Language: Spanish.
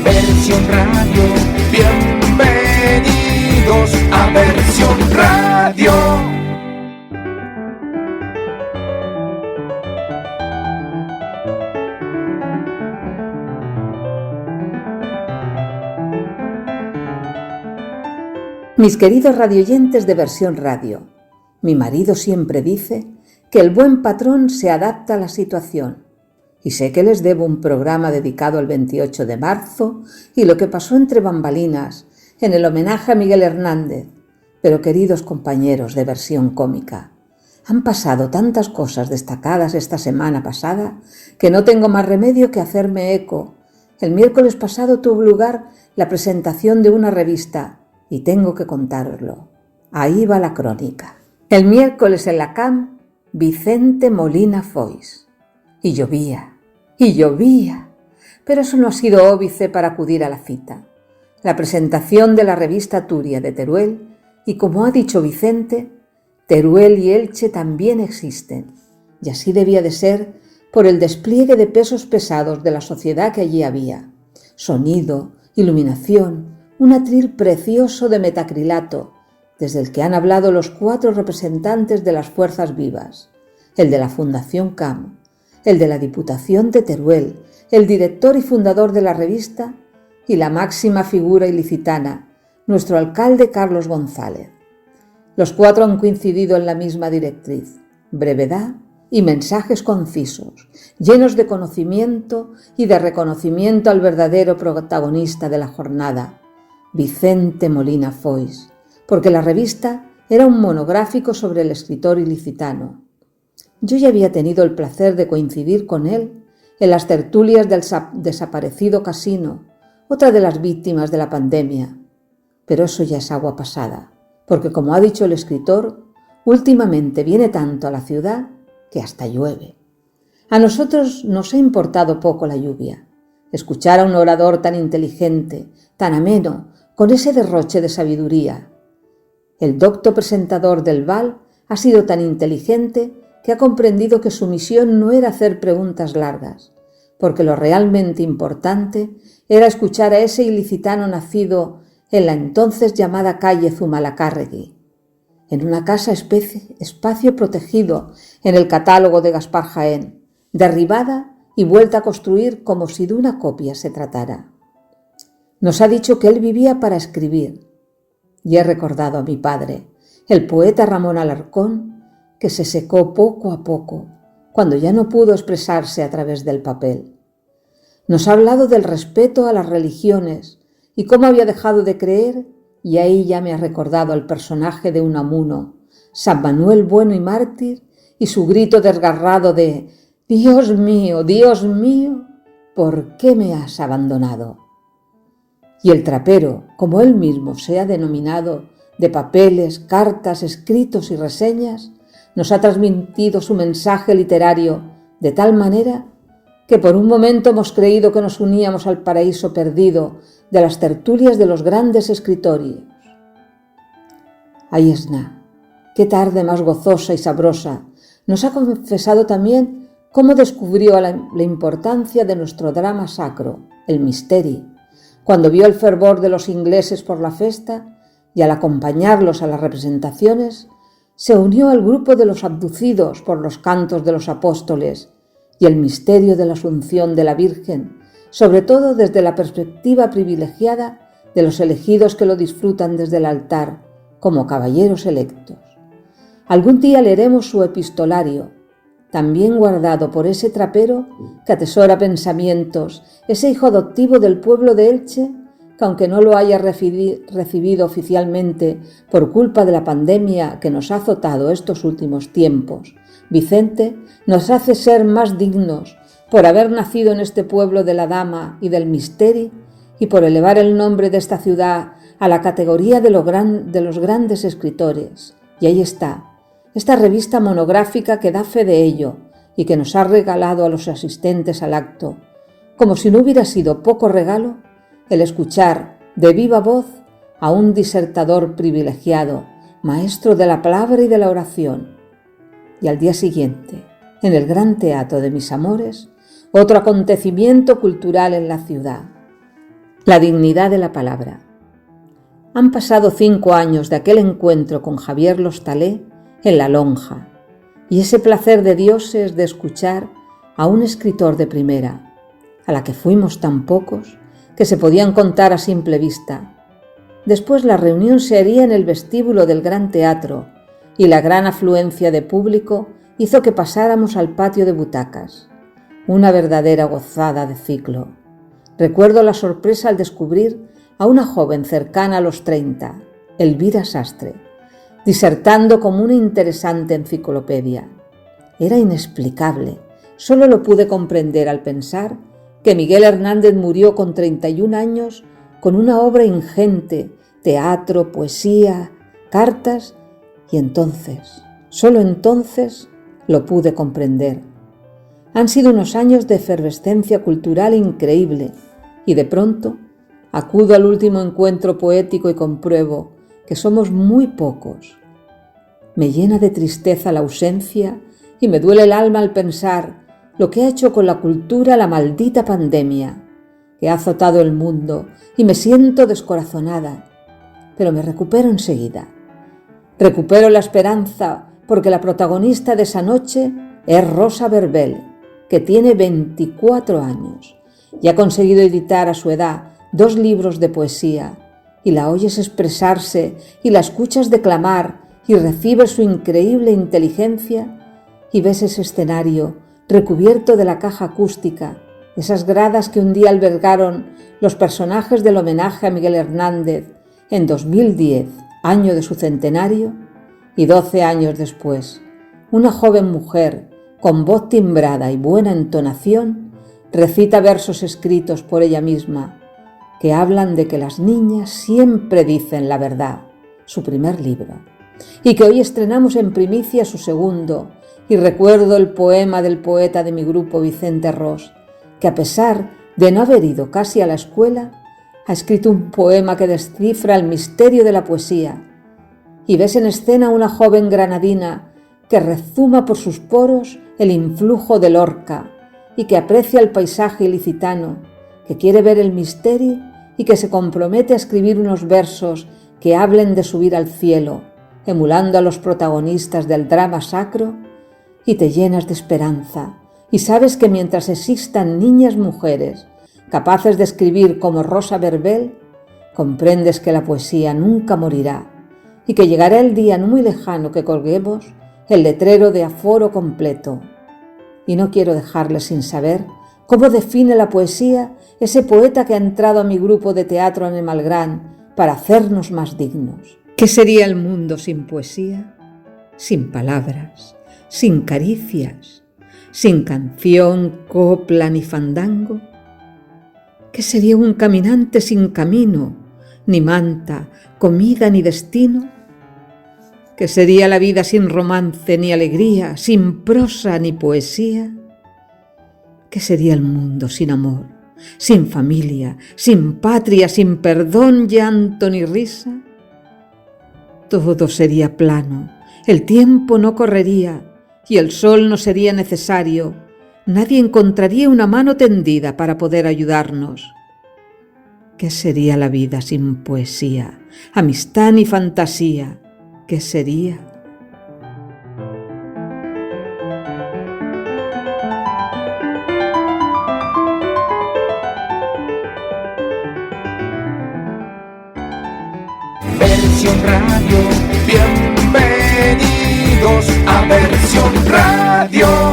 Versión Radio. Bienvenidos a Versión Radio. Mis queridos radioyentes de Versión Radio, mi marido siempre dice que el buen patrón se adapta a la situación, y sé que les debo un programa dedicado al 28 de marzo y lo que pasó entre bambalinas en el homenaje a Miguel Hernández, pero queridos compañeros de Versión Cómica, han pasado tantas cosas destacadas esta semana pasada que no tengo más remedio que hacerme eco. El miércoles pasado tuvo lugar la presentación de una revista y tengo que contároslo. Ahí va la crónica. El miércoles en la CAM, Vicente Molina Foix. Y llovía, pero eso no ha sido óbice para acudir a la cita. La presentación de la revista Turia de Teruel, y como ha dicho Vicente, Teruel y Elche también existen, y así debía de ser por el despliegue de pesos pesados de la sociedad que allí había. Sonido, iluminación, un atril precioso de metacrilato, desde el que han hablado los 4 representantes de las fuerzas vivas, el de la Fundación CAM, el de la Diputación de Teruel, el director y fundador de la revista y la máxima figura ilicitana, nuestro alcalde Carlos González. Los 4 han coincidido en la misma directriz: brevedad y mensajes concisos, llenos de conocimiento y de reconocimiento al verdadero protagonista de la jornada, Vicente Molina Foix, porque la revista era un monográfico sobre el escritor ilicitano. Yo ya había tenido el placer de coincidir con él en las tertulias del desaparecido Casino, otra de las víctimas de la pandemia. Pero eso ya es agua pasada, porque como ha dicho el escritor, últimamente viene tanto a la ciudad que hasta llueve. A nosotros nos ha importado poco la lluvia. Escuchar a un orador tan inteligente, tan ameno, con ese derroche de sabiduría. El docto presentador del BAL ha sido tan inteligente que ha comprendido que su misión no era hacer preguntas largas, porque lo realmente importante era escuchar a ese ilicitano nacido en la entonces llamada calle Zumalacárregui, en una casa espacio protegido en el catálogo de Gaspar Jaén, derribada y vuelta a construir como si de una copia se tratara. Nos ha dicho que él vivía para escribir, y he recordado a mi padre, el poeta Ramón Alarcón, que se secó poco a poco, cuando ya no pudo expresarse a través del papel. Nos ha hablado del respeto a las religiones y cómo había dejado de creer, y ahí ya me ha recordado al personaje de Unamuno, San Manuel bueno y mártir, y su grito desgarrado de Dios mío, ¿por qué me has abandonado? Y el trapero, como él mismo se ha denominado, de papeles, cartas, escritos y reseñas, nos ha transmitido su mensaje literario de tal manera que por un momento hemos creído que nos uníamos al paraíso perdido de las tertulias de los grandes escritorios. Ahí está, qué tarde más gozosa y sabrosa. Nos ha confesado también cómo descubrió la importancia de nuestro drama sacro, el misteri, cuando vio el fervor de los ingleses por la festa y al acompañarlos a las representaciones, se unió al grupo de los abducidos por los cantos de los apóstoles y el misterio de la Asunción de la Virgen, sobre todo desde la perspectiva privilegiada de los elegidos que lo disfrutan desde el altar como caballeros electos. Algún día leeremos su epistolario, también guardado por ese trapero que atesora pensamientos, ese hijo adoptivo del pueblo de Elche, que aunque no lo haya recibido oficialmente por culpa de la pandemia que nos ha azotado estos últimos tiempos, Vicente nos hace ser más dignos por haber nacido en este pueblo de la dama y del misteri y por elevar el nombre de esta ciudad a la categoría de los grandes escritores. Y ahí está, esta revista monográfica que da fe de ello y que nos ha regalado a los asistentes al acto, como si no hubiera sido poco regalo el escuchar de viva voz a un disertador privilegiado, maestro de la palabra y de la oración. Y al día siguiente, en el Gran Teatro de Mis Amores, otro acontecimiento cultural en la ciudad. La dignidad de la palabra. Han pasado 5 años de aquel encuentro con Javier Lostalé en La Lonja, y ese placer de dioses de escuchar a un escritor de primera, a la que fuimos tan pocos que se podían contar a simple vista. Después la reunión se haría en el vestíbulo del Gran Teatro, y la gran afluencia de público hizo que pasáramos al patio de butacas. Una verdadera gozada de ciclo. Recuerdo la sorpresa al descubrir a una joven cercana a los 30, Elvira Sastre, disertando como una interesante enciclopedia. Era inexplicable, solo lo pude comprender al pensar que Miguel Hernández murió con 31 años con una obra ingente, teatro, poesía, cartas, y entonces, solo entonces, lo pude comprender. Han sido unos años de efervescencia cultural increíble, y de pronto acudo al último encuentro poético y compruebo que somos muy pocos. Me llena de tristeza la ausencia y me duele el alma al pensar lo que ha hecho con la cultura la maldita pandemia, que ha azotado el mundo, y me siento descorazonada, pero me recupero enseguida. Recupero la esperanza porque la protagonista de esa noche es Rosa Verbel, que tiene 24 años y ha conseguido editar a su edad 2 libros de poesía, y la oyes expresarse y la escuchas declamar y recibes su increíble inteligencia y ves ese escenario recubierto de la caja acústica, esas gradas que un día albergaron los personajes del homenaje a Miguel Hernández en 2010, año de su centenario, y 12 años después, una joven mujer con voz timbrada y buena entonación recita versos escritos por ella misma que hablan de que las niñas siempre dicen la verdad, su primer libro, y que hoy estrenamos en primicia su segundo, y recuerdo el poema del poeta de mi grupo Vicente Ros, que a pesar de no haber ido casi a la escuela, ha escrito un poema que descifra el misterio de la poesía, y ves en escena a una joven granadina que rezuma por sus poros el influjo del Lorca y que aprecia el paisaje ilicitano, que quiere ver el misterio y que se compromete a escribir unos versos que hablen de subir al cielo, emulando a los protagonistas del drama sacro, y te llenas de esperanza, y sabes que mientras existan niñas mujeres capaces de escribir como Rosa Verbel, comprendes que la poesía nunca morirá y que llegará el día no muy lejano que colguemos el letrero de aforo completo. Y no quiero dejarle sin saber cómo define la poesía ese poeta que ha entrado a mi grupo de teatro en el Malgrán para hacernos más dignos. ¿Qué sería el mundo sin poesía? Sin palabras, sin caricias, sin canción, copla ni fandango. ¿Qué sería un caminante sin camino, ni manta, comida ni destino? ¿Qué sería la vida sin romance ni alegría, sin prosa ni poesía? ¿Qué sería el mundo sin amor, sin familia, sin patria, sin perdón, llanto ni risa? Todo sería plano, el tiempo no correría y el sol no sería necesario. Nadie encontraría una mano tendida para poder ayudarnos. ¿Qué sería la vida sin poesía, amistad ni fantasía? ¿Qué sería? Versión Radio, bienvenidos a Versión Radio.